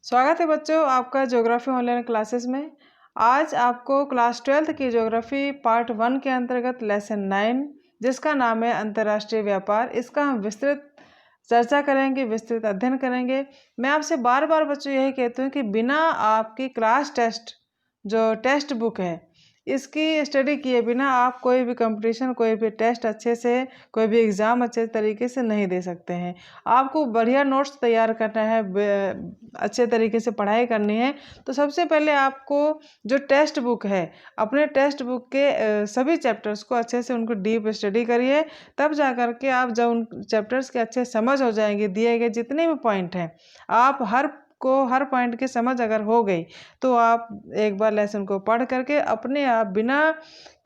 स्वागत है बच्चों आपका ज्योग्राफी ऑनलाइन क्लासेस में। आज आपको क्लास 12th की ज्योग्राफी पार्ट 1 के अंतर्गत लेसन 9 जिसका नाम है अंतर्राष्ट्रीय व्यापार, इसका हम विस्तृत चर्चा करेंगे, विस्तृत अध्ययन करेंगे। मैं आपसे बार बार बच्चों यही कहती हूँ कि बिना आपकी क्लास टेस्ट जो टेक्स्ट बुक है इसकी स्टडी किए बिना आप कोई भी कंपटीशन, कोई भी टेस्ट अच्छे से, कोई भी एग्ज़ाम अच्छे तरीके से नहीं दे सकते हैं। आपको बढ़िया नोट्स तैयार करना है, अच्छे तरीके से पढ़ाई करनी है, तो सबसे पहले आपको जो टेक्स्ट बुक है, अपने टेक्स्ट बुक के सभी चैप्टर्स को अच्छे से उनको डीप स्टडी करिए। तब जा कर के आप जब उन चैप्टर्स के अच्छे समझ हो जाएंगे, दिए गए जितने भी पॉइंट हैं, आप हर पॉइंट की समझ अगर हो गई तो आप एक बार लेसन को पढ़ करके अपने आप बिना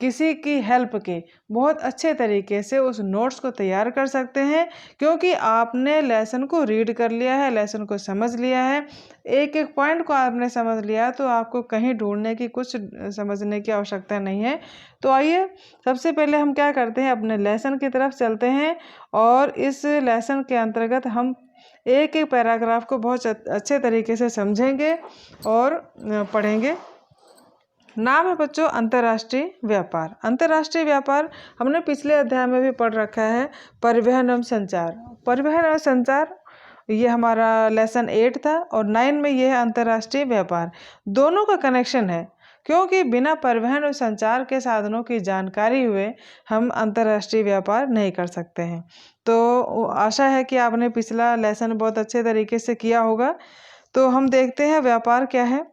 किसी की हेल्प के बहुत अच्छे तरीके से उस नोट्स को तैयार कर सकते हैं, क्योंकि आपने लेसन को रीड कर लिया है, लेसन को समझ लिया है, एक एक पॉइंट को आपने समझ लिया, तो आपको कहीं ढूंढने की, कुछ समझने की आवश्यकता नहीं है। तो आइए सबसे पहले हम क्या करते हैं, अपने लेसन की तरफ चलते हैं और इस लेसन के अंतर्गत हम एक एक पैराग्राफ को बहुत अच्छे तरीके से समझेंगे और पढ़ेंगे। नाम है बच्चों अंतर्राष्ट्रीय व्यापार। अंतर्राष्ट्रीय व्यापार हमने पिछले अध्याय में भी पढ़ रखा है, परिवहन एवं संचार। परिवहन एवं संचार ये हमारा लेसन 8 था और 9 में ये है अंतर्राष्ट्रीय व्यापार। दोनों का कनेक्शन है, क्योंकि बिना परिवहन और संचार के साधनों की जानकारी हुए हम अंतर्राष्ट्रीय व्यापार नहीं कर सकते हैं। तो आशा है कि आपने पिछला लेसन बहुत अच्छे तरीके से किया होगा। तो हम देखते हैं व्यापार क्या है।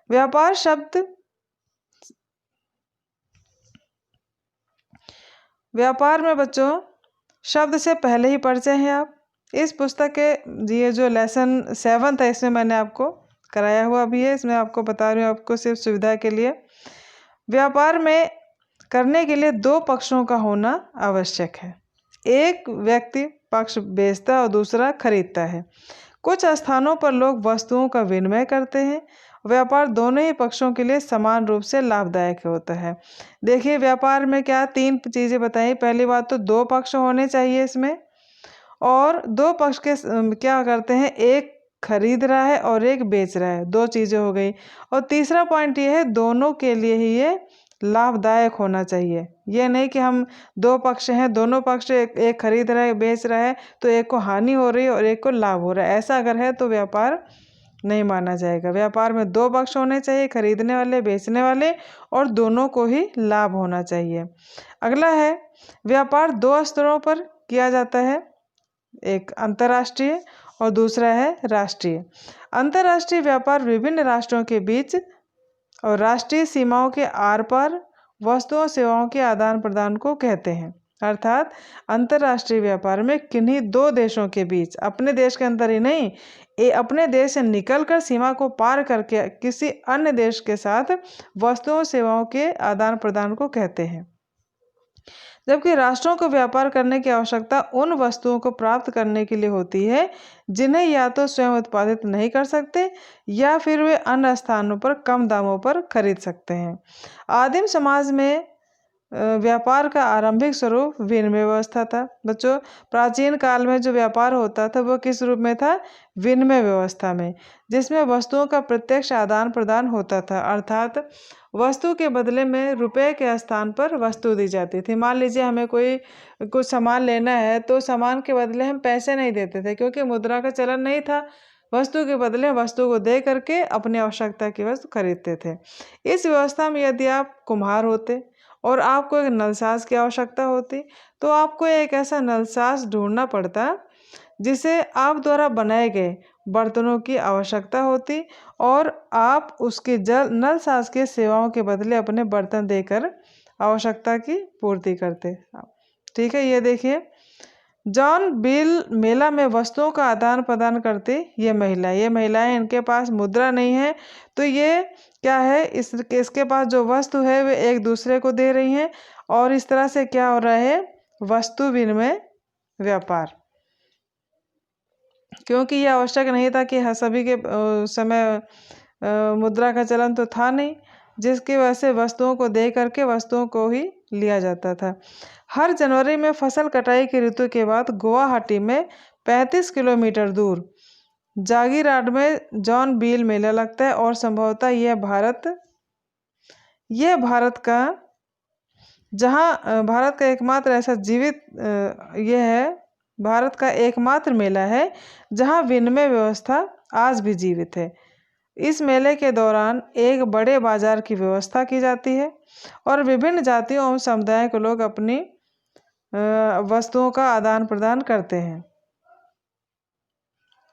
व्यापार शब्द, व्यापार में बच्चों शब्द से पहले ही परिचय है। आप इस पुस्तक के ये जो लेसन 7 था इसमें मैंने आपको कराया हुआ भी है, इसमें आपको बता रही हूँ, आपको सिर्फ सुविधा के लिए। व्यापार में करने के लिए दो पक्षों का होना आवश्यक है। एक व्यक्ति पक्ष बेचता और दूसरा खरीदता है। कुछ स्थानों पर लोग वस्तुओं का विनिमय करते हैं। व्यापार दोनों ही पक्षों के लिए समान रूप से लाभदायक होता है। देखिए व्यापार में क्या 3 चीज़ें बताई। पहली बात तो 2 पक्ष होने चाहिए इसमें, और 2 पक्ष के क्या करते हैं, एक खरीद रहा है और एक बेच रहा है, 2 चीज़ें हो गई। और तीसरा पॉइंट ये है, दोनों के लिए ही ये लाभदायक होना चाहिए। ये नहीं कि हम 2 पक्ष हैं, दोनों पक्ष एक खरीद रहा है, बेच रहा है, तो एक को हानि हो रही है और एक को लाभ हो रहा है। ऐसा अगर है तो व्यापार नहीं माना जाएगा। व्यापार में 2 पक्ष होने चाहिए, खरीदने वाले, बेचने वाले, और दोनों को ही लाभ होना चाहिए। अगला है, व्यापार 2 स्तरों पर किया जाता है, एक अंतर्राष्ट्रीय और दूसरा है राष्ट्रीय। अंतर्राष्ट्रीय व्यापार विभिन्न राष्ट्रों के बीच और राष्ट्रीय सीमाओं के आर पार वस्तुओं सेवाओं के आदान प्रदान को कहते हैं। अर्थात अंतर्राष्ट्रीय व्यापार में किन्हीं 2 देशों के बीच, अपने देश के अंदर ही नहीं, अपने देश से निकलकर सीमा को पार करके किसी अन्य देश के साथ वस्तुओं सेवाओं के आदान प्रदान को कहते हैं। जबकि राष्ट्रों को व्यापार करने की आवश्यकता उन वस्तुओं को प्राप्त करने के लिए होती है जिन्हें या तो स्वयं उत्पादित नहीं कर सकते या फिर वे अन्य स्थानों पर कम दामों पर खरीद सकते हैं। आदिम समाज में व्यापार का आरंभिक स्वरूप विनिमय व्यवस्था था। बच्चों प्राचीन काल में जो व्यापार होता था वो किस रूप में था, विनिमय व्यवस्था में, जिसमें वस्तुओं का प्रत्यक्ष आदान प्रदान होता था। अर्थात वस्तु के बदले में रुपए के स्थान पर वस्तु दी जाती थी। मान लीजिए हमें कुछ सामान लेना है तो सामान के बदले हम पैसे नहीं देते थे, क्योंकि मुद्रा का चलन नहीं था। वस्तु के बदले वस्तु को दे करके अपनी आवश्यकता की वस्तु खरीदते थे। इस व्यवस्था में यदि आप कुम्हार होते और आपको एक नलसाज की आवश्यकता होती, तो आपको एक ऐसा नलसाज ढूंढना पड़ता जिसे आप द्वारा बनाए गए बर्तनों की आवश्यकता होती, और आप उसकी नलसाज के सेवाओं के बदले अपने बर्तन देकर आवश्यकता की पूर्ति करते। ठीक है, ये देखिए जॉन बिल मेला में वस्तुओं का आदान प्रदान करती ये महिलाएं, इनके पास मुद्रा नहीं है, तो ये क्या है, इसके पास जो वस्तु है वे एक दूसरे को दे रही हैं, और इस तरह से क्या हो रहा है, वस्तु विनिमय व्यापार। क्योंकि ये आवश्यक नहीं था कि सभी के समय मुद्रा का चलन तो था नहीं, जिसकी वजह से वस्तुओं को दे करके वस्तुओं को ही लिया जाता था। हर जनवरी में फसल कटाई की ऋतु के बाद गुवाहाटी में 35 किलोमीटर दूर जागीराट में जॉन बील मेला लगता है और संभवतः यह भारत का भारत का एकमात्र ऐसा जीवित यह है भारत का एकमात्र मेला है जहां विनिमय व्यवस्था आज भी जीवित है। इस मेले के दौरान एक बड़े बाजार की व्यवस्था की जाती है और विभिन्न जातियों और समुदायों के लोग अपनी वस्तुओं का आदान प्रदान करते हैं।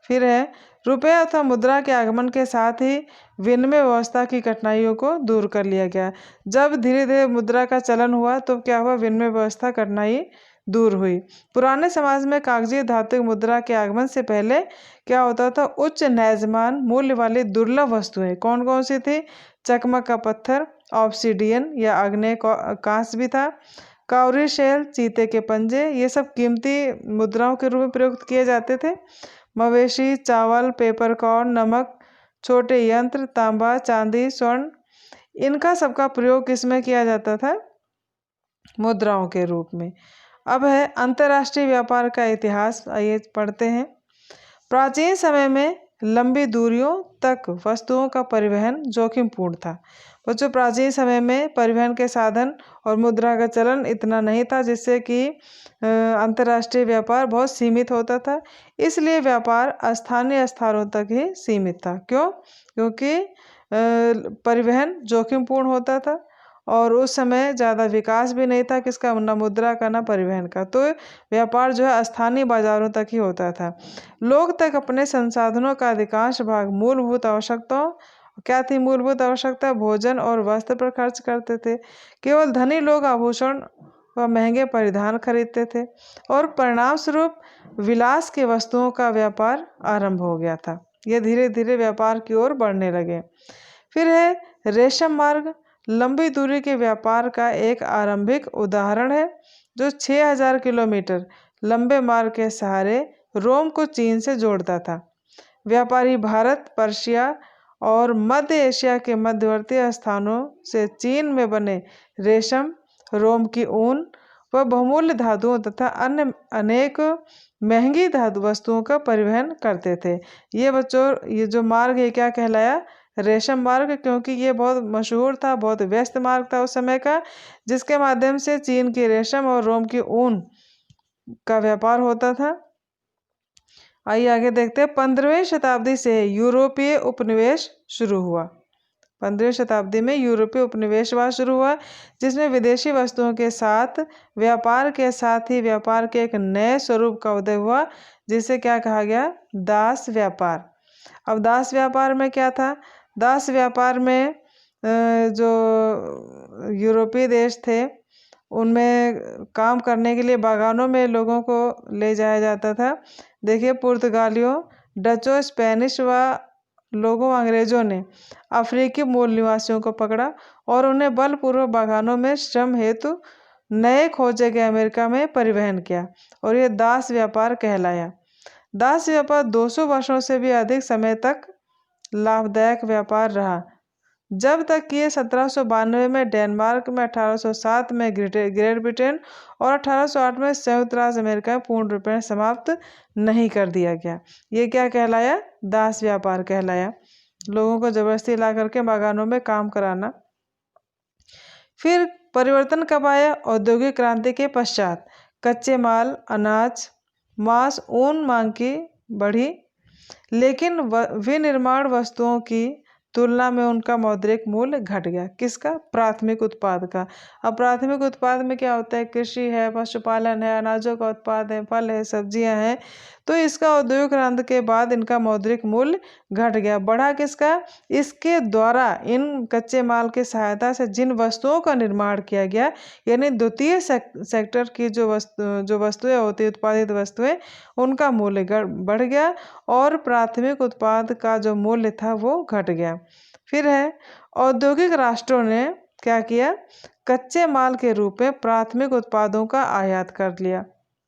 फिर है रुपये अथवा मुद्रा के आगमन के साथ ही विनिमय व्यवस्था की कठिनाइयों को दूर कर लिया गया। जब धीरे धीरे मुद्रा का चलन हुआ तो क्या हुआ, विनिमय व्यवस्था कठिनाई दूर हुई। पुराने समाज में कागजी धातु मुद्रा के आगमन से पहले क्या होता था, उच्च न्यायमान मूल्य वाली दुर्लभ वस्तुएं कौन कौन सी थी, चकमक का पत्थर, ऑब्सिडियन या आग्नेय कांस भी था, काउरी शेल, चीते के पंजे, ये सब कीमती मुद्राओं के रूप में प्रयुक्त किए जाते थे। मवेशी, चावल, पेपरकॉर्न, नमक, छोटे यंत्र, तांबा, चांदी, स्वर्ण, इनका सबका प्रयोग किसमें किया जाता था, मुद्राओं के रूप में। अब है अंतर्राष्ट्रीय व्यापार का इतिहास, आइए पढ़ते हैं। प्राचीन समय में लंबी दूरियों तक वस्तुओं का परिवहन जोखिमपूर्ण था। बच्चों, प्राचीन समय में परिवहन के साधन और मुद्रा का चलन इतना नहीं था, जिससे कि अंतर्राष्ट्रीय व्यापार बहुत सीमित होता था। इसलिए व्यापार स्थानीय स्थानों तक ही सीमित था। क्यों? क्योंकि परिवहन जोखिमपूर्ण होता था और उस समय ज़्यादा विकास भी नहीं था किसका, ना मुद्रा का ना परिवहन का। तो व्यापार जो है स्थानीय बाजारों तक ही होता था। लोग तक अपने संसाधनों का अधिकांश भाग मूलभूत आवश्यकताओं, क्या थी मूलभूत आवश्यकता, भोजन और वस्त्र पर खर्च करते थे। केवल धनी लोग आभूषण व महंगे परिधान खरीदते थे और परिणाम स्वरूप विलास की वस्तुओं का व्यापार आरंभ हो गया था। ये धीरे धीरे व्यापार की ओर बढ़ने लगे। फिर है रेशम मार्ग, लंबी दूरी के व्यापार का एक आरंभिक उदाहरण है, जो 6000 किलोमीटर लंबे मार्ग के सहारे रोम को चीन से जोड़ता था। व्यापारी भारत, पर्शिया और मध्य एशिया के मध्यवर्ती स्थानों से चीन में बने रेशम, रोम की ऊन व बहुमूल्य धातुओं तथा अन्य अनेक महंगी धातु वस्तुओं का परिवहन करते थे। ये बच्चों, ये जो मार्ग है क्या कहलाया, रेशम मार्ग, क्योंकि ये बहुत मशहूर था, बहुत व्यस्त मार्ग था उस समय का, जिसके माध्यम से चीन की रेशम और रोम की ऊन का व्यापार होता था। आइए आगे देखते हैं। 15वीं शताब्दी से यूरोपीय उपनिवेश शुरू हुआ। 15वीं शताब्दी में यूरोपीय उपनिवेशवाद शुरू हुआ, जिसमें विदेशी वस्तुओं के साथ व्यापार के साथ ही व्यापार के एक नए स्वरूप का उदय हुआ, जिसे क्या कहा गया, दास व्यापार। अब दास व्यापार में क्या था, दास व्यापार में जो यूरोपीय देश थे उनमें काम करने के लिए बागानों में लोगों को ले जाया जाता था। देखिए, पुर्तगालियों, डचों, स्पेनिश व लोगों अंग्रेजों ने अफ्रीकी मूल निवासियों को पकड़ा और उन्हें बलपूर्वक बागानों में श्रम हेतु नए खोजे गए अमेरिका में परिवहन किया और यह दास व्यापार कहलाया। दास व्यापार 200 वर्षों से भी अधिक समय तक लाभदायक व्यापार रहा, जब तक कि 1792 में डेनमार्क में, 1807 में ग्रेट ब्रिटेन और 1808 में संयुक्त राज्य अमेरिका में पूर्ण रूप से समाप्त नहीं कर दिया गया। ये क्या कहलाया, दास व्यापार कहलाया, लोगों को जबरदस्ती ला करके बागानों में काम कराना। फिर परिवर्तन कब आया, औद्योगिक क्रांति के पश्चात कच्चे माल, अनाज, मांस, ऊन मांग की बढ़ी, लेकिन विनिर्माण वस्तुओं की तुलना में उनका मौद्रिक मूल्य घट गया। किसका, प्राथमिक उत्पाद का। अब प्राथमिक उत्पाद में क्या होता है, कृषि है, पशुपालन है, अनाजों का उत्पाद है, फल है, सब्जियां हैं। तो इसका औद्योगिक क्रांति के बाद इनका मौद्रिक मूल्य घट गया। बढ़ा किसका, इसके द्वारा इन कच्चे माल की सहायता से जिन वस्तुओं का निर्माण किया गया, यानी द्वितीय सेक्टर की जो वस्तुएं होती, उत्पादित वस्तुएं, उनका मूल्य बढ़ गया और प्राथमिक उत्पाद का जो मूल्य था वो घट गया। फिर है औद्योगिक राष्ट्रों ने क्या किया, कच्चे माल के रूप में प्राथमिक उत्पादों का आयात कर लिया,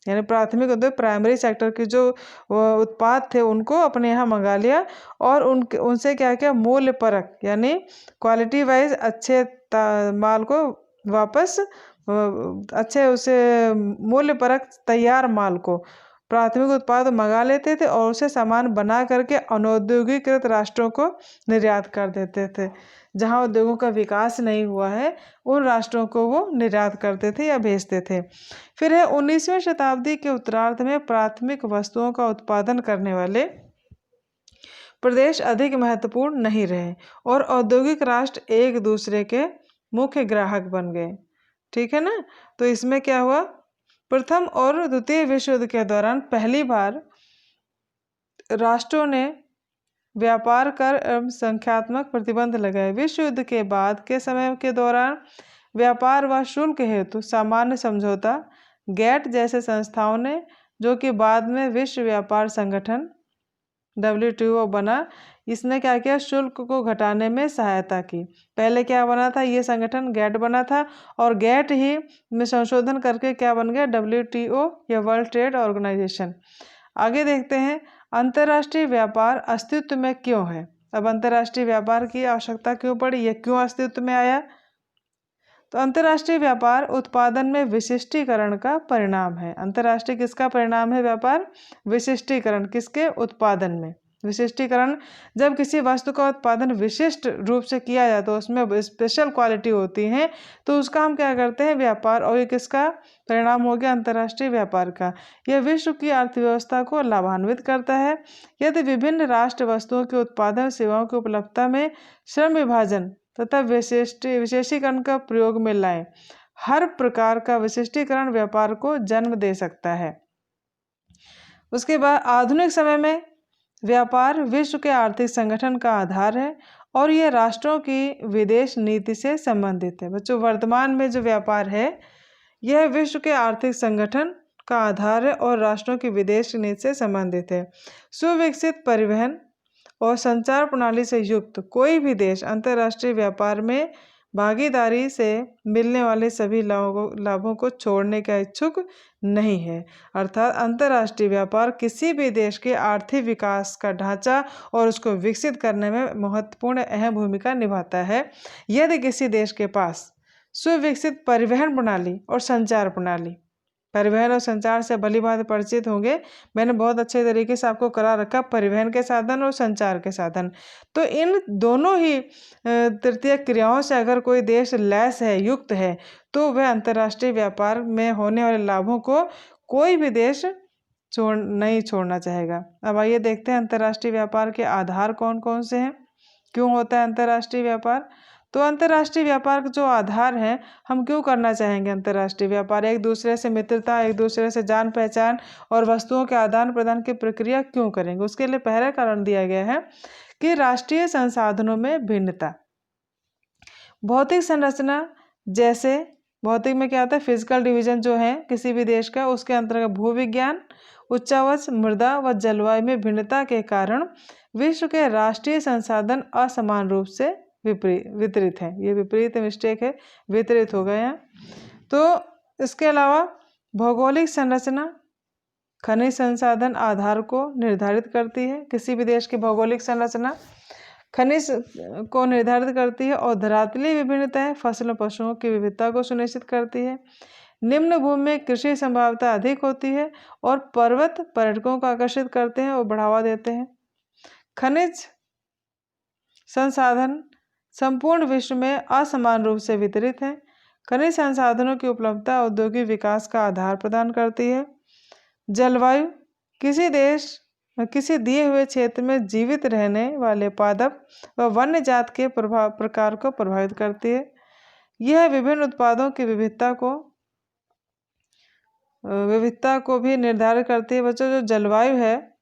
यानी प्राथमिक उद्योग, प्राइमरी सेक्टर के जो उत्पाद थे उनको अपने यहाँ मंगा लिया और उनसे क्या किया, मूल्य परक यानी क्वालिटी वाइज अच्छे माल को वापस अच्छे उसे मूल्य परक तैयार माल को प्राथमिक उत्पाद मंगा लेते थे और उसे सामान बना करके अनौद्योगिकृत राष्ट्रों को निर्यात कर देते थे। जहां उद्योगों का विकास नहीं हुआ है उन राष्ट्रों को वो निर्यात करते थे या भेजते थे। फिर है 19वीं शताब्दी के उत्तरार्ध में प्राथमिक वस्तुओं का उत्पादन करने वाले प्रदेश अधिक महत्वपूर्ण नहीं रहे और औद्योगिक राष्ट्र एक दूसरे के मुख्य ग्राहक बन गए। ठीक है ना। तो इसमें क्या हुआ, प्रथम और द्वितीय विश्व युद्ध के दौरान पहली बार राष्ट्रों ने व्यापार कर संख्यात्मक प्रतिबंध लगाए। विश्व युद्ध के बाद के समय के दौरान व्यापार व शुल्क हेतु सामान्य समझौता गैट जैसे संस्थाओं ने, जो कि बाद में विश्व व्यापार संगठन WTO बना, इसने क्या किया, शुल्क को घटाने में सहायता की। पहले क्या बना था, ये संगठन गैट बना था और गैट ही में संशोधन करके क्या बन गया, WTO या वर्ल्ड ट्रेड ऑर्गेनाइजेशन। आगे देखते हैं अंतर्राष्ट्रीय व्यापार अस्तित्व में क्यों है। अब अंतर्राष्ट्रीय व्यापार की आवश्यकता क्यों पड़ी, ये क्यों अस्तित्व में आया। तो अंतर्राष्ट्रीय व्यापार उत्पादन में विशिष्टीकरण का परिणाम है। अंतर्राष्ट्रीय किसका परिणाम है, व्यापार विशिष्टीकरण, किसके, उत्पादन में विशिष्टीकरण। जब किसी वस्तु का उत्पादन विशिष्ट रूप से किया जाए तो उसमें स्पेशल क्वालिटी होती है, तो उसका हम क्या करते हैं, व्यापार। और ये किसका परिणाम हो गया, अंतर्राष्ट्रीय व्यापार का। यह विश्व की अर्थव्यवस्था को लाभान्वित करता है। यदि विभिन्न राष्ट्र वस्तुओं के उत्पादन सेवाओं की उपलब्धता में श्रम विभाजन तथा विशेषीकरण का प्रयोग में लाएं, हर प्रकार का विशिष्टीकरण व्यापार को जन्म दे सकता है। उसके बाद आधुनिक समय में व्यापार विश्व के आर्थिक संगठन का आधार है और यह राष्ट्रों की विदेश नीति से संबंधित है। बच्चों, वर्तमान में जो व्यापार है यह विश्व के आर्थिक संगठन का आधार है और राष्ट्रों की विदेश नीति से संबंधित है। सुविकसित परिवहन और संचार प्रणाली से युक्त कोई भी देश अंतर्राष्ट्रीय व्यापार में भागीदारी से मिलने वाले सभी लाभों को छोड़ने का इच्छुक नहीं है। अर्थात अंतर्राष्ट्रीय व्यापार किसी भी देश के आर्थिक विकास का ढांचा और उसको विकसित करने में महत्वपूर्ण अहम भूमिका निभाता है। यदि किसी देश के पास सुविकसित परिवहन प्रणाली और संचार प्रणाली, परिवहन और संचार से भली भांति परिचित होंगे, मैंने बहुत अच्छे तरीके से आपको करा रखा, परिवहन के साधन और संचार के साधन। तो इन दोनों ही तृतीय क्रियाओं से अगर कोई देश लैस है, युक्त है, तो वह अंतर्राष्ट्रीय व्यापार में होने वाले लाभों को कोई भी देश नहीं छोड़ना चाहेगा। अब आइए देखते हैं अंतर्राष्ट्रीय व्यापार के आधार कौन कौन से हैं, क्यों होता है अंतर्राष्ट्रीय व्यापार। तो अंतर्राष्ट्रीय व्यापार का जो आधार है, हम क्यों करना चाहेंगे अंतर्राष्ट्रीय व्यापार, एक दूसरे से मित्रता, एक दूसरे से जान पहचान और वस्तुओं के आदान प्रदान की प्रक्रिया क्यों करेंगे। उसके लिए पहला कारण दिया गया है कि राष्ट्रीय संसाधनों में भिन्नता। भौतिक संरचना, जैसे भौतिक में क्या आता है, फिजिकल डिवीजन जो है किसी भी देश का, उसके अंतर्गत भूविज्ञान, उच्चावच मृदा व जलवायु में भिन्नता के कारण विश्व के राष्ट्रीय संसाधन असमान रूप से वितरित है। ये विपरीत मिस्टेक है, वितरित हो गया। तो इसके अलावा भौगोलिक संरचना खनिज संसाधन आधार को निर्धारित करती है। किसी भी देश की भौगोलिक संरचना खनिज को निर्धारित करती है और धरातलीय विभिन्नताएं फसलों पशुओं की विविधता को सुनिश्चित करती है। निम्न भूमि में कृषि संभाव्यता अधिक होती है और पर्वत पर्यटकों को आकर्षित करते हैं और बढ़ावा देते हैं। खनिज संसाधन संपूर्ण विश्व में असमान रूप से वितरित हैं। खनिज संसाधनों की उपलब्धता औद्योगिक विकास का आधार प्रदान करती है। जलवायु किसी देश किसी दिए हुए क्षेत्र में जीवित रहने वाले पादप व वन्य जात के प्रकार को प्रभावित करती है। यह विभिन्न उत्पादों की विविधता को भी निर्धारित करती है। बच्चों, जो जलवायु है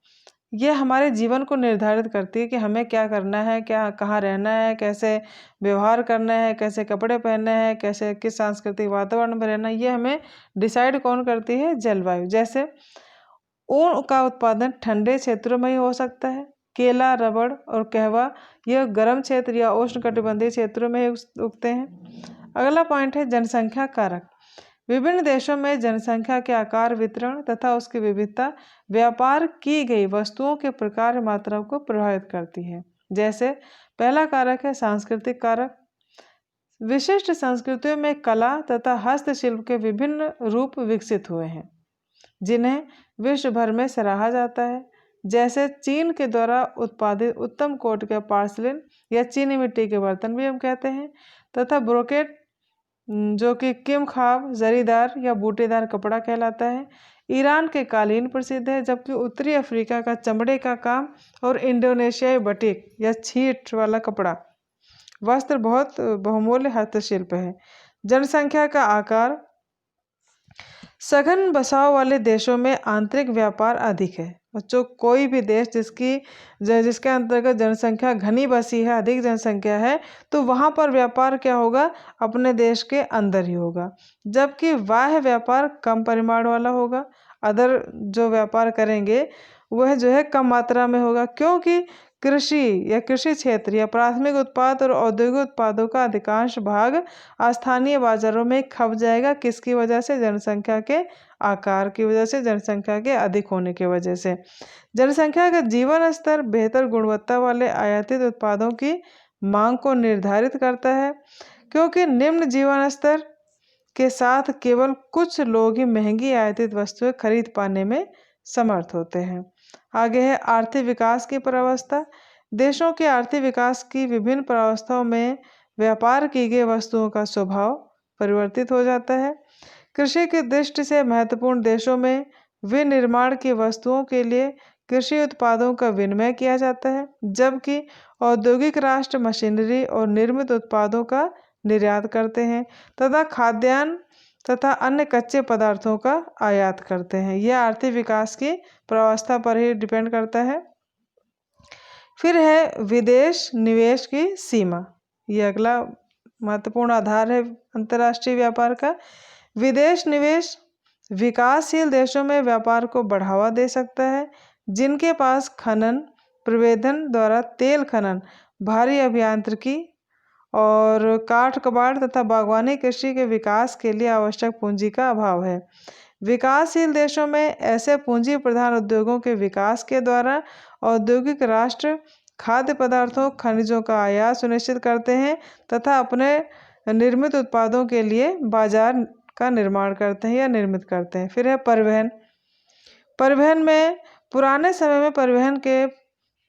यह हमारे जीवन को निर्धारित करती है कि हमें क्या करना है, क्या कहाँ रहना है, कैसे व्यवहार करना है, कैसे कपड़े पहनने हैं, कैसे किस सांस्कृतिक वातावरण में रहना है, ये हमें डिसाइड कौन करती है, जलवायु। जैसे ऊन का उत्पादन ठंडे क्षेत्रों में ही हो सकता है। केला, रबड़ और कहवा यह गर्म क्षेत्र या उष्णकटिबंधीय क्षेत्रों में ही उगते हैं। अगला पॉइंट है जनसंख्या कारक। विभिन्न देशों में जनसंख्या के आकार, वितरण तथा उसकी विविधता व्यापार की गई वस्तुओं के प्रकार मात्रा को प्रभावित करती है। जैसे पहला कारक है सांस्कृतिक कारक। विशिष्ट संस्कृतियों में कला तथा हस्तशिल्प के विभिन्न रूप विकसित हुए हैं। जिन्हें विश्व भर में सराहा जाता है, जैसे चीन के द्वारा उत्पादित उत्तम कोट के पोर्सिलेन या चीनी मिट्टी के बर्तन भी हम कहते हैं, तथा ब्रोकेट जो कि किमखाब जरीदार या बूटेदार कपड़ा कहलाता है। ईरान के कालीन प्रसिद्ध है, जबकि उत्तरी अफ्रीका का चमड़े का काम और इंडोनेशियाई बटिक या छीट वाला कपड़ा वस्त्र बहुत बहुमूल्य हस्तशिल्प है। जनसंख्या का आकार, सघन बसाव वाले देशों में आंतरिक व्यापार अधिक है। बच्चों, कोई भी देश जिसके अंतर्गत जनसंख्या घनी बसी है, अधिक जनसंख्या है, तो वहाँ पर व्यापार क्या होगा, अपने देश के अंदर ही होगा। जबकि बाह्य व्यापार कम परिमाण वाला होगा। अदर जो व्यापार करेंगे वह जो है कम मात्रा में होगा, क्योंकि कृषि या कृषि क्षेत्र या प्राथमिक उत्पाद और औद्योगिक उत्पादों का अधिकांश भाग स्थानीय बाजारों में खप जाएगा। किसकी वजह से? जनसंख्या के आकार की वजह से, जनसंख्या के अधिक होने की वजह से। जनसंख्या का जीवन स्तर बेहतर गुणवत्ता वाले आयातित उत्पादों की मांग को निर्धारित करता है, क्योंकि निम्न जीवन स्तर के साथ केवल कुछ लोग ही महंगी आयातित वस्तुएं खरीद पाने में समर्थ होते हैं। आगे है आर्थिक विकास की प्रावस्था। देशों के आर्थिक विकास की विभिन्न प्रावस्थाओं में व्यापार की गई वस्तुओं का स्वभाव परिवर्तित हो जाता है। कृषि की दृष्टि से महत्वपूर्ण देशों में विनिर्माण की वस्तुओं के लिए कृषि उत्पादों का विनिमय किया जाता है, जबकि औद्योगिक राष्ट्र मशीनरी और निर्मित उत्पादों का निर्यात करते हैं तथा खाद्यान्न तथा अन्य कच्चे पदार्थों का आयात करते हैं। यह आर्थिक विकास की प्रावस्था पर ही डिपेंड करता है। फिर है विदेश निवेश की सीमा। यह अगला महत्वपूर्ण आधार है अंतर्राष्ट्रीय व्यापार का। विदेश निवेश विकासशील देशों में व्यापार को बढ़ावा दे सकता है, जिनके पास खनन प्रबंधन द्वारा तेल खनन, भारी अभियांत्रिकी और काठ कबाड़ तथा बागवानी कृषि के विकास के लिए आवश्यक पूंजी का अभाव है। विकासशील देशों में ऐसे पूंजी प्रधान उद्योगों के विकास के द्वारा औद्योगिक राष्ट्र खाद्य पदार्थों खनिजों का आयात सुनिश्चित करते हैं तथा अपने निर्मित उत्पादों के लिए बाजार का निर्माण करते हैं या निर्मित करते हैं। फिर है परिवहन। परिवहन में पुराने समय में परिवहन के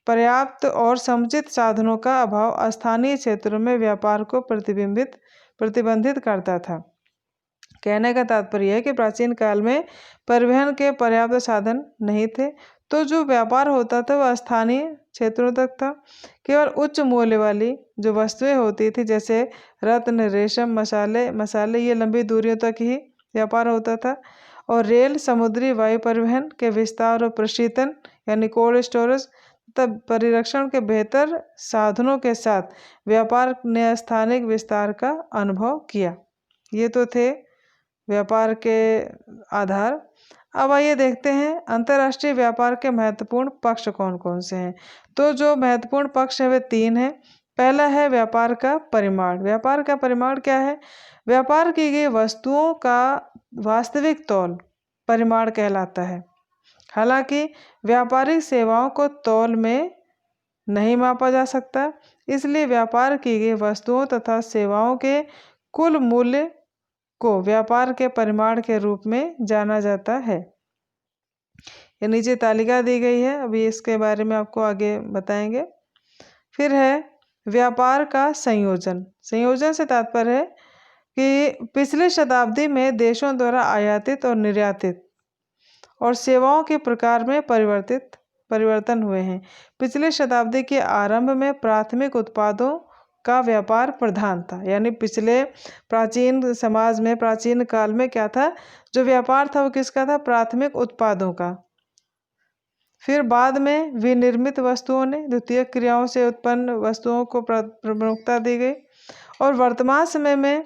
पर्याप्त और समुचित साधनों का अभाव स्थानीय क्षेत्रों में व्यापार को प्रतिबंधित करता था। कहने का तात्पर्य है कि प्राचीन काल में परिवहन के पर्याप्त साधन नहीं थे, तो जो व्यापार होता था वह स्थानीय क्षेत्रों तक था। केवल उच्च मूल्य वाली जो वस्तुएं होती थी, जैसे रत्न, रेशम, मसाले, ये लंबी दूरियों तक ही व्यापार होता था। और रेल, समुद्री वायु परिवहन के विस्तार और प्रशीतन यानी कोल्ड स्टोरेज तब परिरक्षण के बेहतर साधनों के साथ व्यापार ने स्थानिक विस्तार का अनुभव किया। ये तो थे व्यापार के आधार। अब आइए देखते हैं अंतर्राष्ट्रीय व्यापार के महत्वपूर्ण पक्ष कौन कौन से हैं। तो जो महत्वपूर्ण पक्ष है वे 3 हैं। पहला है व्यापार का परिमाण। व्यापार का परिमाण क्या है? व्यापार की गई वस्तुओं का वास्तविक तौल परिमाण कहलाता है। हालांकि व्यापारिक सेवाओं को तौल में नहीं मापा जा सकता, इसलिए व्यापार की गई वस्तुओं तथा सेवाओं के कुल मूल्य को व्यापार के परिमाण के रूप में जाना जाता है। ये नीचे तालिका दी गई है, अभी इसके बारे में आपको आगे बताएंगे। फिर है व्यापार का संयोजन। संयोजन से तात्पर्य है कि पिछली शताब्दी में देशों द्वारा आयातित और निर्यातित और सेवाओं के प्रकार में परिवर्तन हुए हैं। पिछली शताब्दी के आरंभ में प्राथमिक उत्पादों का व्यापार प्रधान था, यानी पिछले प्राचीन समाज में, प्राचीन काल में क्या था, जो व्यापार था वो किसका था? प्राथमिक उत्पादों का। फिर बाद में विनिर्मित वस्तुओं ने, द्वितीय क्रियाओं से उत्पन्न वस्तुओं को प्रमुखता दी गई। और वर्तमान समय में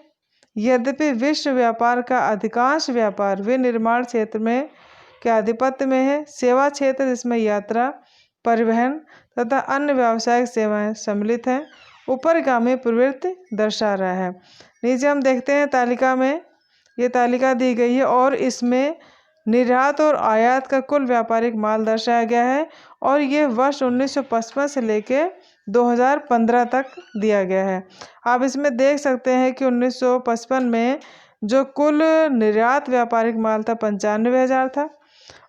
यद्यपि विश्व व्यापार का अधिकांश व्यापार विनिर्माण क्षेत्र में के आधिपत्य में है, सेवा क्षेत्र जिसमें यात्रा, परिवहन तथा अन्य व्यावसायिक सेवाएं सम्मिलित हैं, ऊपरगामी प्रवृत्ति दर्शा रहा है। नीचे हम देखते हैं तालिका में, ये तालिका दी गई है और इसमें निर्यात और आयात का कुल व्यापारिक माल दर्शाया गया है और ये वर्ष 1955 से लेके 2015 तक दिया गया है। आप इसमें देख सकते हैं कि 1955 में जो कुल निर्यात व्यापारिक माल था 95,000 था,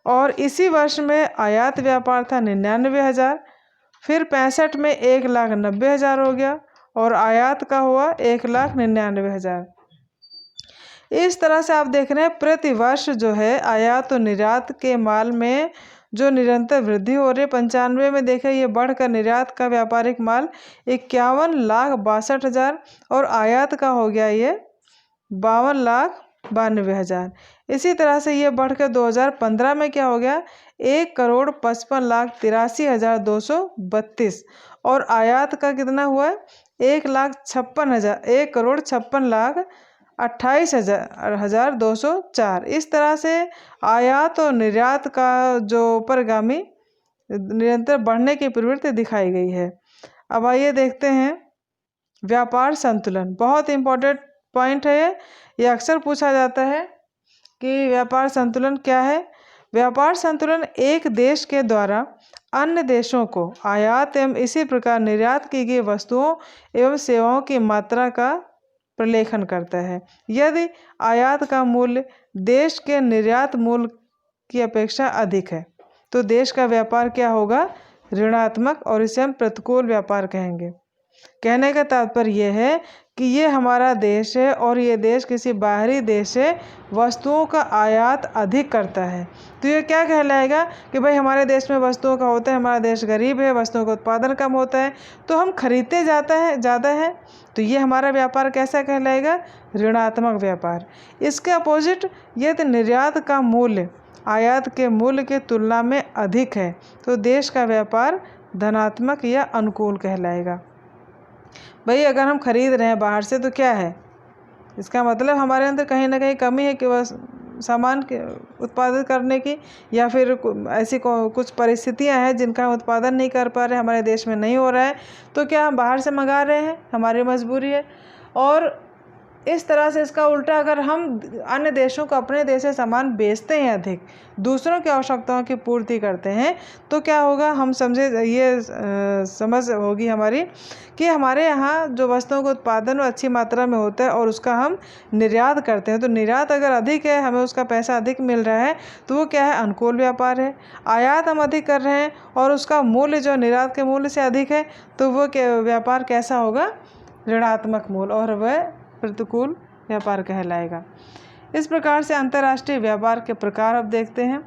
और इसी वर्ष में आयात व्यापार था 99,000, फिर 65 में 1,90,000 हो गया और आयात का हुआ 1,99,000। इस तरह से आप देख रहे हैं प्रति वर्ष जो है आयात और निर्यात के माल में जो निरंतर वृद्धि हो रही है। 95 में देखें ये बढ़कर निर्यात का व्यापारिक माल 51,62,000 और आयात का हो गया ये 52,92,000। इसी तरह से ये बढ़कर 2015 में क्या हो गया 1,55,83,232 और आयात का कितना हुआ है 1,56,28,204। इस तरह से आयात और निर्यात का जो ऊपरगामी निरंतर बढ़ने की प्रवृत्ति दिखाई गई है। अब आइए देखते हैं व्यापार संतुलन। बहुत इम्पोर्टेंट पॉइंट है ये अक्सर पूछा जाता है कि व्यापार संतुलन क्या है। व्यापार संतुलन एक देश के द्वारा अन्य देशों को आयात एवं इसी प्रकार निर्यात की गई वस्तुओं एवं सेवाओं की मात्रा का प्रलेखन करता है। यदि आयात का मूल्य देश के निर्यात मूल्य की अपेक्षा अधिक है तो देश का व्यापार क्या होगा ऋणात्मक और इसे हम प्रतिकूल व्यापार कहेंगे। कहने का तात्पर्य यह है कि ये हमारा देश है और ये देश किसी बाहरी देश से वस्तुओं का आयात अधिक करता है तो ये क्या कहलाएगा कि भाई हमारे देश में वस्तुओं का होता है, हमारा देश गरीब है, वस्तुओं का उत्पादन कम होता है तो हम खरीदते ज़्यादा है तो ये हमारा व्यापार कैसा कहलाएगा ऋणात्मक व्यापार। इसके अपोजिट यदि निर्यात का मूल्य आयात के मूल्य की तुलना में अधिक है तो देश का व्यापार धनात्मक या अनुकूल कहलाएगा। भाई अगर हम खरीद रहे हैं बाहर से तो क्या है इसका मतलब हमारे अंदर कहीं ना कहीं कमी है कि वह सामान के उत्पादन करने की या फिर ऐसी कुछ परिस्थितियां हैं जिनका हम उत्पादन नहीं कर पा रहे, हमारे देश में नहीं हो रहा है तो क्या हम बाहर से मंगा रहे हैं, हमारी मजबूरी है। और इस तरह से इसका उल्टा अगर हम अन्य देशों को अपने देश से सामान बेचते हैं, अधिक दूसरों की आवश्यकताओं की पूर्ति करते हैं तो क्या होगा हम समझे ये समझ होगी हमारी कि हमारे यहाँ जो वस्तुओं का उत्पादन अच्छी मात्रा में होता है और उसका हम निर्यात करते हैं तो निर्यात अगर अधिक है, हमें उसका पैसा अधिक मिल रहा है तो वो क्या है अनुकूल व्यापार है। आयात हम अधिक कर रहे हैं और उसका मूल्य जो निर्यात के मूल्य से अधिक है तो वो व्यापार कैसा होगा ऋणात्मक मूल्य और वह प्रतिकूल व्यापार कहलाएगा। इस प्रकार से अंतर्राष्ट्रीय व्यापार के प्रकार अब देखते हैं।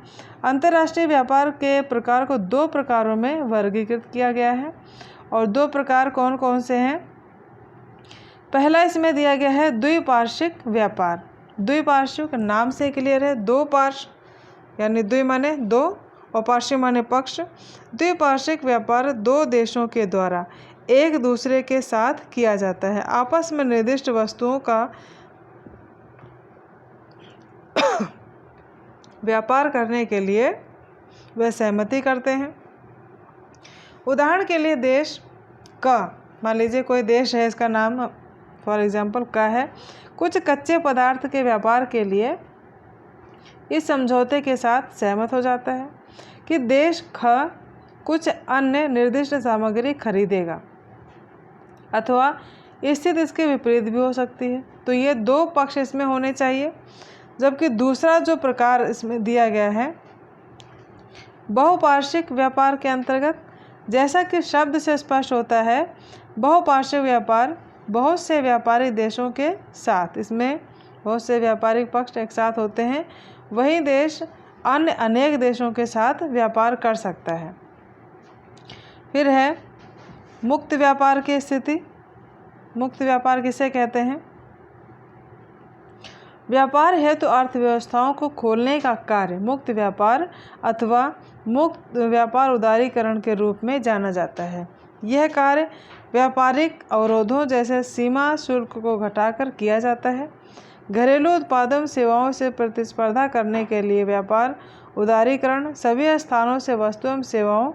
अंतर्राष्ट्रीय व्यापार के प्रकार को दो प्रकारों में वर्गीकृत किया गया है और दो प्रकार कौन कौन से हैं। पहला इसमें दिया गया है द्विपार्श्विक व्यापार। द्विपार्श्विक नाम से क्लियर है, दो पार्श्व यानी द्वि माने दो और पार्श्व माने पक्ष। द्विपार्श्विक व्यापार दो देशों के द्वारा एक दूसरे के साथ किया जाता है। आपस में निर्दिष्ट वस्तुओं का व्यापार करने के लिए वे सहमति करते हैं। उदाहरण के लिए देश का, मान लीजिए कोई देश है, इसका नाम फॉर एग्जांपल का है, कुछ कच्चे पदार्थ के व्यापार के लिए इस समझौते के साथ सहमत हो जाता है कि देश ख कुछ अन्य निर्दिष्ट सामग्री खरीदेगा अथवा स्थिति इसके विपरीत भी हो सकती है। तो ये दो पक्ष इसमें होने चाहिए। जबकि दूसरा जो प्रकार इसमें दिया गया है बहुपार्श्विक व्यापार के अंतर्गत, जैसा कि शब्द से स्पष्ट होता है, बहुपार्श्विक व्यापार बहुत से व्यापारी देशों के साथ, इसमें बहुत से व्यापारिक पक्ष एक साथ होते हैं, वही देश अन्य अनेक देशों के साथ व्यापार कर सकता है। फिर है मुक्त व्यापार की स्थिति। मुक्त व्यापार किसे कहते हैं? व्यापार हेतु तो अर्थव्यवस्थाओं को खोलने का कार्य मुक्त व्यापार अथवा मुक्त व्यापार उदारीकरण के रूप में जाना जाता है। यह कार्य व्यापारिक अवरोधों जैसे सीमा शुल्क को घटाकर किया जाता है। घरेलू उत्पादन सेवाओं से प्रतिस्पर्धा करने के लिए व्यापार उदारीकरण सभी स्थानों से वस्तु एवं सेवाओं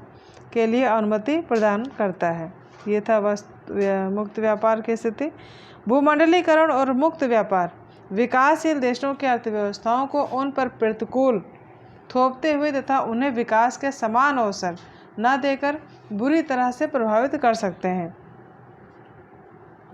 के लिए अनुमति प्रदान करता है। ये था मुक्त व्यापार की स्थिति। भूमंडलीकरण और मुक्त व्यापार विकासशील देशों की अर्थव्यवस्थाओं को उन पर प्रतिकूल थोपते हुए तथा उन्हें विकास के समान अवसर न देकर बुरी तरह से प्रभावित कर सकते हैं।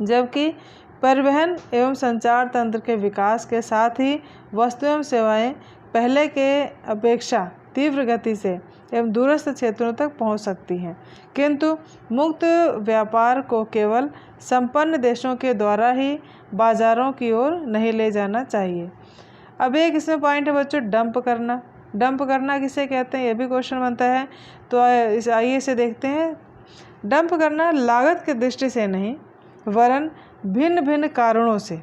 जबकि परिवहन एवं संचार तंत्र के विकास के साथ ही वस्तु एवं सेवाएं पहले के अपेक्षा तीव्र गति से एवं दूरस्थ क्षेत्रों तक पहुंच सकती हैं, किंतु मुक्त व्यापार को केवल संपन्न देशों के द्वारा ही बाजारों की ओर नहीं ले जाना चाहिए। अब एक इसमें पॉइंट है बच्चों, डंप करना। डंप करना किसे कहते हैं, ये भी क्वेश्चन बनता है। तो आइए इसे देखते हैं। डंप करना लागत की दृष्टि से नहीं वरन भिन्न भिन्न कारणों से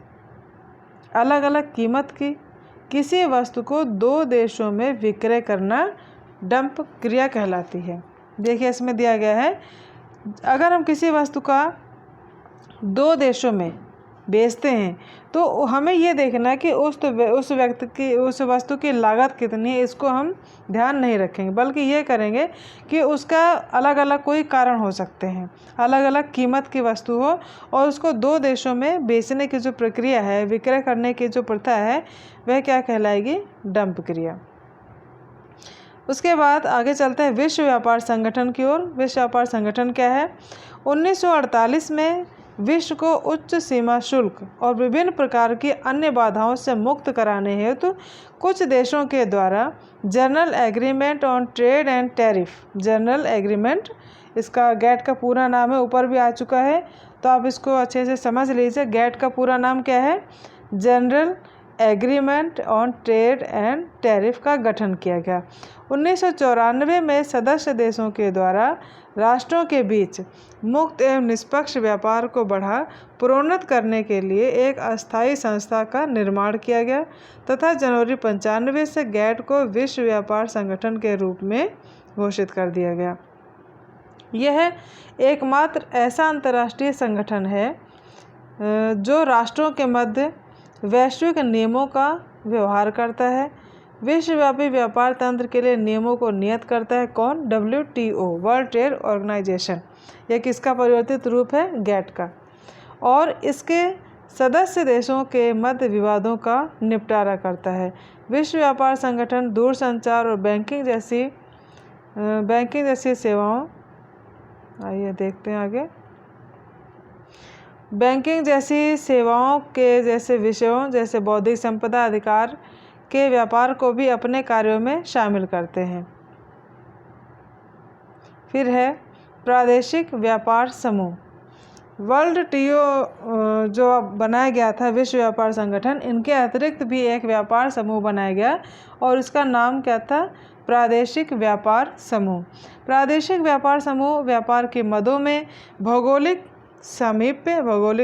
अलग अलग कीमत की किसी वस्तु को दो देशों में विक्रय करना डंप क्रिया कहलाती है। देखिए इसमें दिया गया है, अगर हम किसी वस्तु का दो देशों में बेचते हैं तो हमें ये देखना है कि उस वस्तु की लागत कितनी है, इसको हम ध्यान नहीं रखेंगे, बल्कि ये करेंगे कि उसका अलग अलग कोई कारण हो सकते हैं, अलग अलग कीमत की वस्तु हो और उसको दो देशों में बेचने की जो प्रक्रिया है, विक्रय करने की जो प्रथा है, वह क्या कहलाएगी, डंप क्रिया। उसके बाद आगे चलते हैं विश्व व्यापार संगठन की ओर। विश्व व्यापार संगठन क्या है? 1948 में विश्व को उच्च सीमा शुल्क और विभिन्न प्रकार की अन्य बाधाओं से मुक्त कराने हेतु कुछ देशों के द्वारा general agreement on trade and tariff, general agreement, इसका गैट का पूरा नाम है, ऊपर भी आ चुका है, तो आप इसको अच्छे से समझ लीजिए। गैट का पूरा नाम क्या है? General agreement on trade and tariff का गठन किया गया। 1994 में सदस्य देशों के द्वारा राष्ट्रों के बीच मुक्त एवं निष्पक्ष व्यापार को प्रोन्नत करने के लिए एक अस्थायी संस्था का निर्माण किया गया तथा जनवरी 95 से गैट को विश्व व्यापार संगठन के रूप में घोषित कर दिया गया। यह एकमात्र ऐसा अंतर्राष्ट्रीय संगठन है जो राष्ट्रों के मध्य वैश्विक नियमों का व्यवहार करता है। विश्वव्यापी व्यापार तंत्र के लिए नियमों को नियत करता है कौन? WTO, world trade organisation. यह किसका परिवर्तित रूप है? गैट का। और इसके सदस्य देशों के मध्य विवादों का निपटारा करता है। विश्व व्यापार संगठन दूरसंचार और बैंकिंग जैसी सेवाओं, आइए देखते हैं आगे, बैंकिंग जैसी सेवाओं के जैसे विषयों जैसे बौद्धिक संपदा अधिकार के व्यापार को भी अपने कार्यों में शामिल करते हैं। फिर है प्रादेशिक व्यापार समूह। वर्ल्ड TO जो बनाया गया था विश्व व्यापार संगठन, इनके अतिरिक्त भी एक व्यापार समूह बनाया गया और इसका नाम क्या था? प्रादेशिक व्यापार समूह। प्रादेशिक व्यापार समूह व्यापार के मदों में भौगोलिक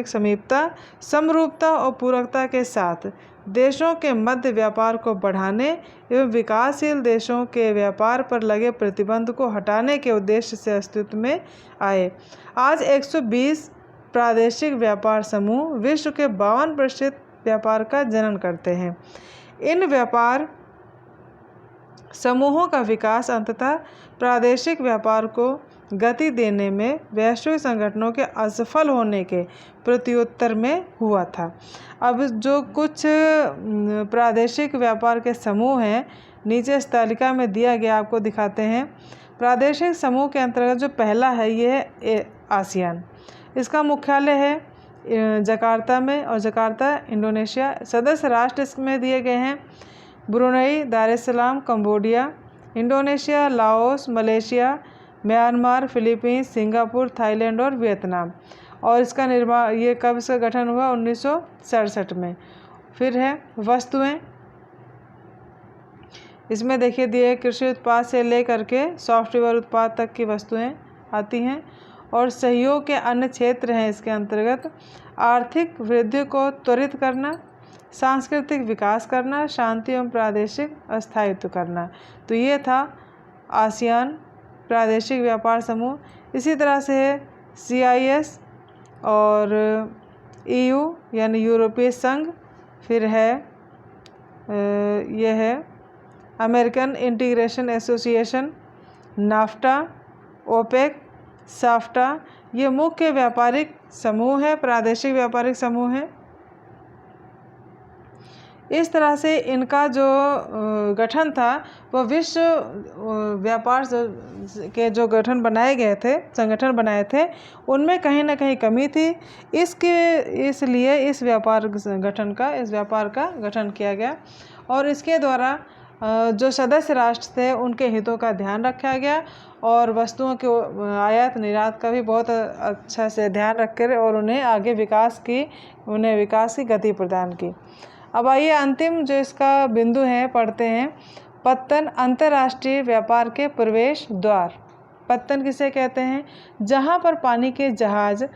समीपता, समरूपता और पूरकता के साथ देशों के मध्य व्यापार को बढ़ाने एवं विकासशील देशों के व्यापार पर लगे प्रतिबंध को हटाने के उद्देश्य से अस्तित्व में आए। आज 120 प्रादेशिक व्यापार समूह विश्व के 52% व्यापार का जनन करते हैं। इन व्यापार समूहों का विकास अंततः प्रादेशिक व्यापार को गति देने में वैश्विक संगठनों के असफल होने के प्रत्युत्तर में हुआ था। अब जो कुछ प्रादेशिक व्यापार के समूह हैं, नीचे इस तालिका में दिया गया, आपको दिखाते हैं। प्रादेशिक समूह के अंतर्गत जो पहला है ये है आसियान। इसका मुख्यालय है जकार्ता में और जकार्ता इंडोनेशिया। सदस्य राष्ट्र इसमें दिए गए हैं ब्रुनई, दार एस सलाम, Cambodia, Indonesia, Laos, Malaysia, Myanmar, Philippines, Singapore, Thailand और वियतनाम। और इसका निर्माण, ये कब इसका गठन हुआ? 1967 में। फिर है वस्तुएं। इसमें देखिए दिए कृषि उत्पाद से लेकर के सॉफ्टवेयर उत्पाद तक की वस्तुएं आती हैं। और सहयोग के अन्य क्षेत्र हैं इसके अंतर्गत आर्थिक वृद्धि को त्वरित करना, सांस्कृतिक विकास करना, शांति एवं प्रादेशिक स्थायित्व करना। तो ये था आसियान प्रादेशिक व्यापार समूह। इसी तरह से है CIS और EU यानी यूरोपीय संघ। फिर है यह है American integration association, NAFTA, OPEC, SAFTA. ये मुख्य व्यापारिक समूह है, प्रादेशिक व्यापारिक समूह है। इस तरह से इनका जो गठन था वह विश्व व्यापार के जो संगठन बनाए थे उनमें कहीं ना कहीं कमी थी। इसलिए इस व्यापार का गठन किया गया और इसके द्वारा जो सदस्य राष्ट्र थे उनके हितों का ध्यान रखा गया और वस्तुओं के आयात निर्यात का भी बहुत अच्छा से ध्यान रखकर और उन्हें विकास की गति प्रदान की। अब आइए अंतिम जो इसका बिंदु है पढ़ते हैं। पत्तन अंतर्राष्ट्रीय व्यापार के प्रवेश द्वार। पत्तन किसे कहते हैं? जहाँ पर पानी के जहाज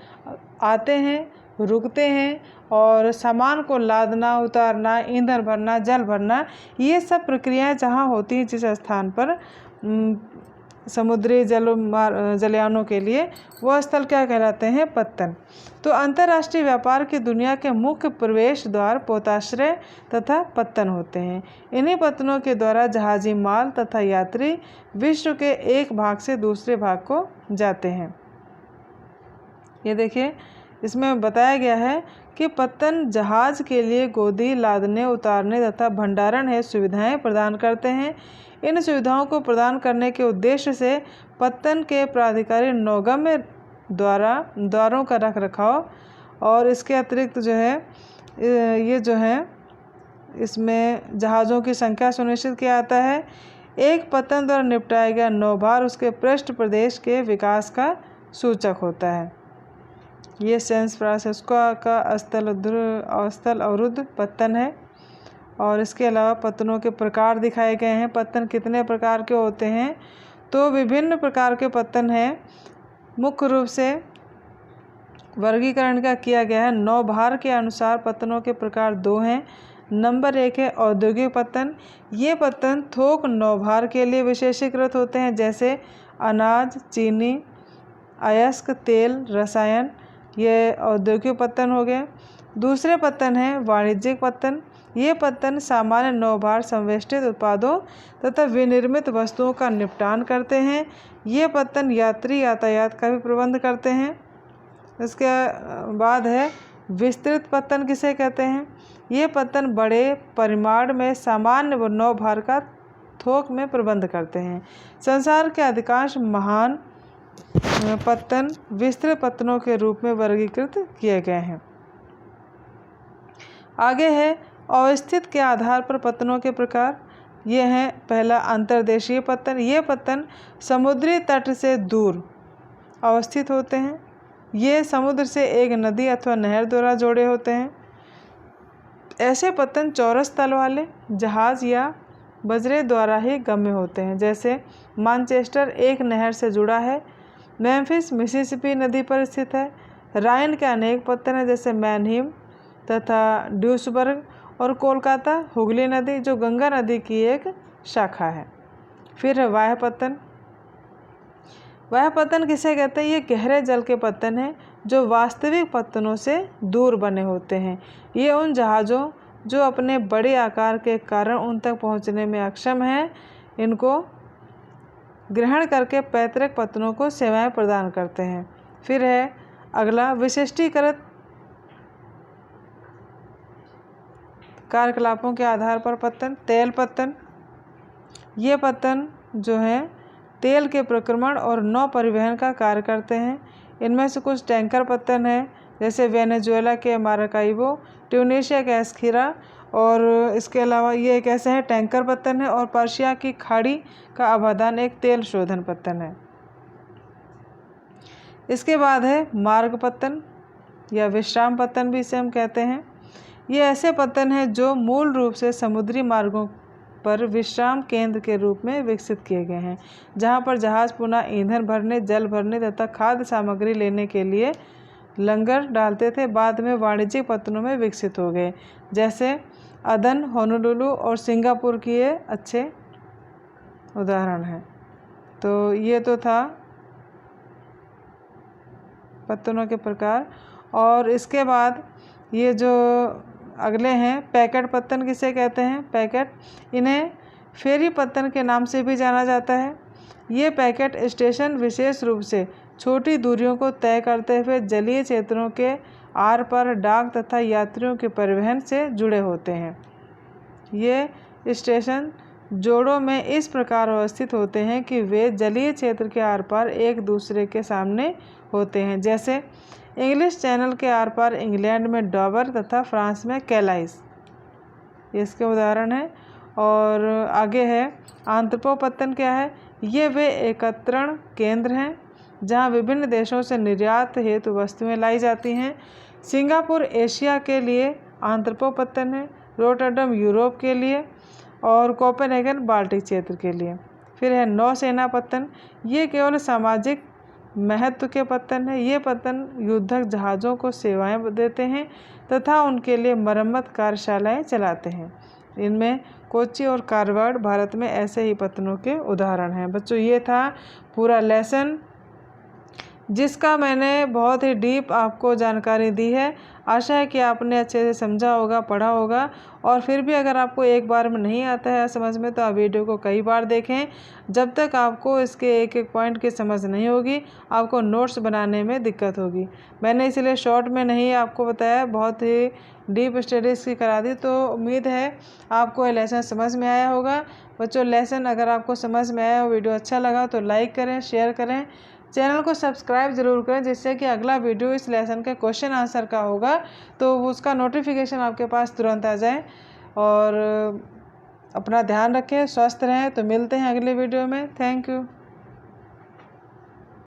आते हैं, रुकते हैं और सामान को लादना, उतारना, ईंधन भरना, जल भरना, ये सब प्रक्रियाएं जहाँ होती हैं जिस स्थान पर समुद्री जलयानों के लिए, वह स्थल क्या कहलाते हैं? पत्तन। तो अंतर्राष्ट्रीय व्यापार की दुनिया के मुख्य प्रवेश द्वार पोताश्रय तथा पत्तन होते हैं। इन्हीं पत्तनों के द्वारा जहाजी माल तथा यात्री विश्व के एक भाग से दूसरे भाग को जाते हैं। ये देखिए, इसमें बताया गया है कि पत्तन जहाज के लिए गोदी, लादने, उतारने तथा भंडारण है सुविधाएं प्रदान करते हैं। इन सुविधाओं को प्रदान करने के उद्देश्य से पत्तन के प्राधिकारी नौगम्य द्वारों का रखरखाव और इसके अतिरिक्त जो है ये जो है इसमें जहाज़ों की संख्या सुनिश्चित किया जाता है। एक पत्तन द्वारा निपटाया गया नौभार उसके पृष्ठ प्रदेश के विकास का सूचक होता है। ये सैन फ्रांसिस्को का अस्थल अवरुद्ध पत्तन है। और इसके अलावा पत्तनों के प्रकार दिखाए गए हैं। पत्तन कितने प्रकार के होते हैं? तो विभिन्न प्रकार के पत्तन हैं। मुख्य रूप से वर्गीकरण का किया गया है। नौभार के अनुसार पत्तनों के प्रकार 2 हैं। नंबर 1 है औद्योगिक पत्तन। ये पत्तन थोक नौभार के लिए विशेषीकृत होते हैं, जैसे अनाज, चीनी, अयस्क, तेल, रसायन। ये औद्योगिक पत्तन हो गए। दूसरे पत्तन है वाणिज्यिक पत्तन। ये पत्तन सामान्य नौभार संवेष्टित उत्पादों तथा विनिर्मित वस्तुओं का निपटान करते हैं। ये पत्तन यात्री यातायात का भी प्रबंध करते हैं। इसके बाद है विस्तृत पत्तन किसे कहते हैं? ये पत्तन बड़े परिमाण में सामान्य नौभार का थोक में प्रबंध करते हैं। संसार के अधिकांश महान पत्तन विस्तृत पत्तनों के रूप में वर्गीकृत किए गए हैं। आगे है अवस्थित के आधार पर पत्तनों के प्रकार। ये हैं, पहला अंतर्देशीय पत्तन। ये पत्तन समुद्री तट से दूर अवस्थित होते हैं। ये समुद्र से एक नदी अथवा नहर द्वारा जोड़े होते हैं। ऐसे पत्तन चौरस तल वाले जहाज या बजरे द्वारा ही गम्य होते हैं, जैसे मानचेस्टर एक नहर से जुड़ा है। मेम्फिस मिसिसिपी नदी पर स्थित है। राइन के अनेक पत्तन हैं, जैसे मैनहीम तथा ड्यूसबर्ग। और कोलकाता हुगली नदी जो गंगा नदी की एक शाखा है। फिर है वाह्य पत्तन। वाह्य पत्तन किसे कहते हैं? ये गहरे जल के पत्तन हैं जो वास्तविक पत्तनों से दूर बने होते हैं। ये उन जहाज़ों जो अपने बड़े आकार के कारण उन तक पहुंचने में अक्षम हैं, इनको ग्रहण करके पैतृक पत्तनों को सेवाएं प्रदान करते हैं। फिर है अगला विशिष्टीकृत कार्यकलापों के आधार पर पत्तन। तेल पत्तन। ये पत्तन जो हैं तेल के प्रक्रमण और नौ परिवहन का कार्य करते हैं। इनमें से कुछ टैंकर पत्तन हैं, जैसे वेनेजुएला के माराकाइबो, ट्यूनीशिया का एस्खीरा। और इसके अलावा ये एक ऐसे हैं टैंकर पत्तन है। और पर्शिया की खाड़ी का अबादान एक तेल शोधन पत्तन है। इसके बाद है मार्ग पत्तन या विश्राम पत्तन भी इसे हम कहते हैं। ये ऐसे पत्तन हैं जो मूल रूप से समुद्री मार्गों पर विश्राम केंद्र के रूप में विकसित किए गए हैं, जहां पर जहाज पुनः ईंधन भरने, जल भरने तथा खाद्य सामग्री लेने के लिए लंगर डालते थे। बाद में वाणिज्यिक पत्तनों में विकसित हो गए, जैसे अदन, होनोलुलु और सिंगापुर की ये अच्छे उदाहरण हैं। तो ये तो था पत्तनों के प्रकार। और इसके बाद ये जो अगले हैं पैकेट पत्तन किसे कहते हैं? पैकेट, इन्हें फेरी पत्तन के नाम से भी जाना जाता है। ये पैकेट स्टेशन विशेष रूप से छोटी दूरियों को तय करते हुए जलीय क्षेत्रों के आर पार डाक तथा यात्रियों के परिवहन से जुड़े होते हैं। ये स्टेशन जोड़ों में इस प्रकार अवस्थित होते हैं कि वे जलीय क्षेत्र के आर पार एक दूसरे के सामने होते हैं, जैसे इंग्लिश चैनल के आर पार इंग्लैंड में डॉबर तथा फ्रांस में कैलाइस, इसके उदाहरण हैं। और आगे है आंत्रपोपत्तन क्या है, ये वे एकत्रण केंद्र हैं जहाँ विभिन्न देशों से निर्यात हेतु वस्तुएं लाई जाती हैं। सिंगापुर एशिया के लिए आंत्रपोपत्तन है, रोटरडम यूरोप के लिए और कोपेनहेगन बाल्टिक क्षेत्र के लिए। फिर है नौसेना पत्तन, ये केवल सामाजिक महत्व के पत्तन है। ये पत्तन युद्धक जहाज़ों को सेवाएं देते हैं तथा उनके लिए मरम्मत कार्यशालाएं चलाते हैं। इनमें कोच्चि और कारवाड़ भारत में ऐसे ही पत्तनों के उदाहरण हैं। बच्चों ये था पूरा लेसन जिसका मैंने बहुत ही डीप आपको जानकारी दी है। आशा है कि आपने अच्छे से समझा होगा, पढ़ा होगा। और फिर भी अगर आपको एक बार में नहीं आता है समझ में तो आप वीडियो को कई बार देखें। जब तक आपको इसके एक एक पॉइंट की समझ नहीं होगी आपको नोट्स बनाने में दिक्कत होगी। मैंने इसलिए शॉर्ट में नहीं आपको बताया, बहुत ही डीप स्टडीज़ की करा दी। तो उम्मीद है आपको ये लेसन समझ में आया होगा। बच्चों लेसन अगर आपको समझ में आया, वीडियो अच्छा लगा तो लाइक करें, शेयर करें, चैनल को सब्सक्राइब ज़रूर करें, जिससे कि अगला वीडियो इस लेसन के क्वेश्चन आंसर का होगा तो उसका नोटिफिकेशन आपके पास तुरंत आ जाए। और अपना ध्यान रखें, स्वस्थ रहें। तो मिलते हैं अगले वीडियो में। Thank you.